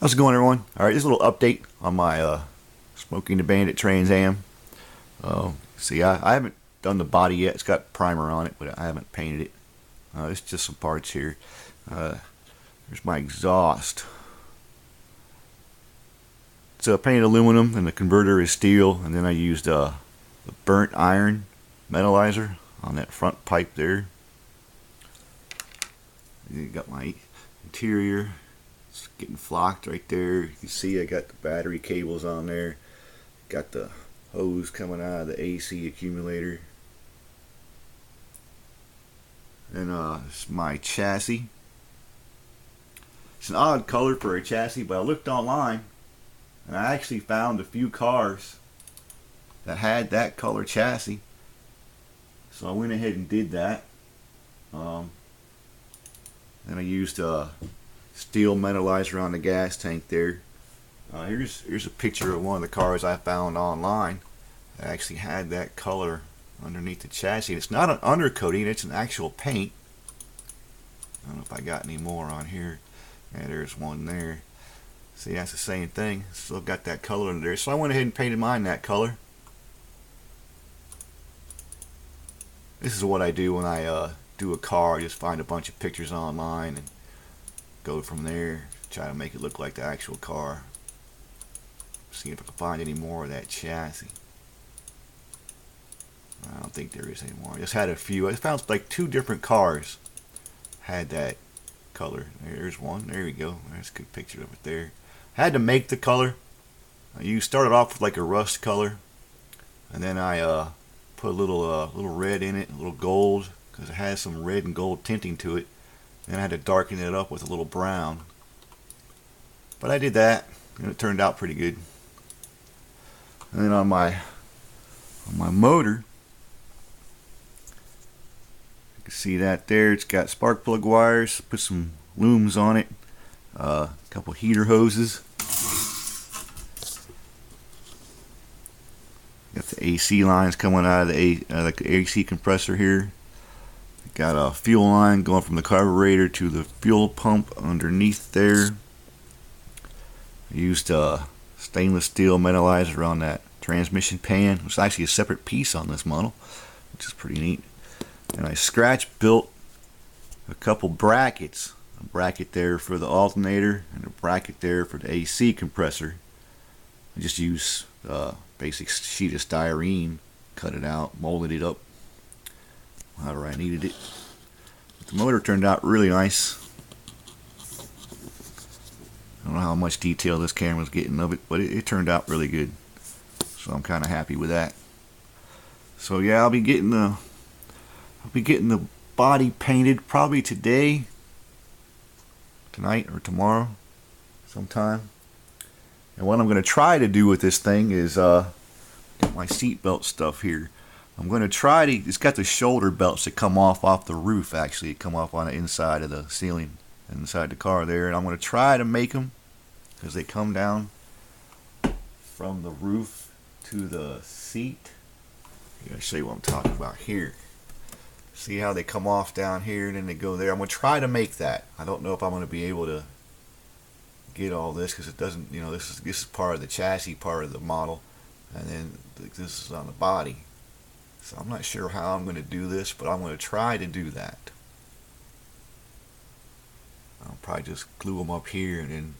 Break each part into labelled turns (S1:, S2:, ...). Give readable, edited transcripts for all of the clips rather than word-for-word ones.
S1: How's it going, everyone? Alright, this is a little update on my Smoking the Bandit Trans Am. See, I haven't done the body yet. It's got primer on it, but I haven't painted it. It's just some parts here. There's my exhaust. It's painted aluminum, and the converter is steel, and then I used the burnt iron metallizer on that front pipe there. You got my interior. It's getting flocked right there. You can see I got the battery cables on there. Got the hose coming out of the AC accumulator. And it's my chassis. It's an odd color for a chassis, but I looked online and I actually found a few cars that had that color chassis. So I went ahead and did that. Then I used steel metallizer on the gas tank there. Here's a picture of one of the cars I found online that actually had that color underneath the chassis. It's not an undercoating, it's an actual paint. I don't know if I got any more on here. Yeah, there's one there. See, that's the same thing. Still got that color in there. So I went ahead and painted mine that color. This is what I do when I do a car. I just find a bunch of pictures online and go from there, try to make it look like the actual car. See if I can find any more of that chassis. I don't think there is any more. I just had a few. I found like 2 different cars had that color. There's one. There we go. There's a good picture of it there. Had to make the color. You started off with like a rust color, and then I put a little red in it, a little gold, because it has some red and gold tinting to it. Then I had to darken it up with a little brown. But I did that, and it turned out pretty good. And then on my motor, you can see that there. It's got spark plug wires. Put some looms on it. A couple heater hoses. Got the AC lines coming out of the AC compressor here. Got a fuel line going from the carburetor to the fuel pump underneath there. I used stainless steel metallizer on that transmission pan. It's actually a separate piece on this model, which is pretty neat. And I scratch built a couple brackets. A bracket there for the alternator and a bracket there for the AC compressor. I just used basic sheet of styrene, cut it out, molded it up however I needed it. But the motor turned out really nice. I don't know how much detail this camera's getting of it, but it turned out really good. So I'm kind of happy with that. So yeah, I'll be getting the body painted probably today, tonight, or tomorrow, sometime. And what I'm going to try to do with this thing is get my seatbelt stuff here. I'm going to try to, it's got the shoulder belts that come off the roof actually. Come off on the inside of the ceiling, inside the car there. And I'm going to try to make them, because they come down from the roof to the seat. I'm going to show you what I'm talking about here. See how they come off down here and then they go there. I'm going to try to make that. I don't know if I'm going to be able to get all this, because it doesn't, you know, this is part of the chassis, part of the model, and then this is on the body. So I'm not sure how I'm going to do this, but I'm going to try to do that. I'll probably just glue them up here, and then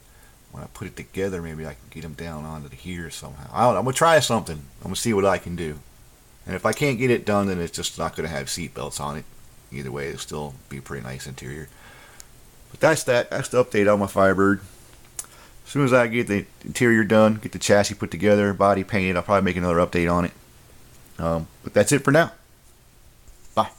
S1: when I put it together, maybe I can get them down onto the here somehow. I don't know. I'm going to try something. I'm going to see what I can do. And if I can't get it done, then it's just not going to have seat belts on it. Either way, it'll still be a pretty nice interior. But that's that. That's the update on my Firebird. As soon as I get the interior done, get the chassis put together, body painted, I'll probably make another update on it. But that's it for now. Bye.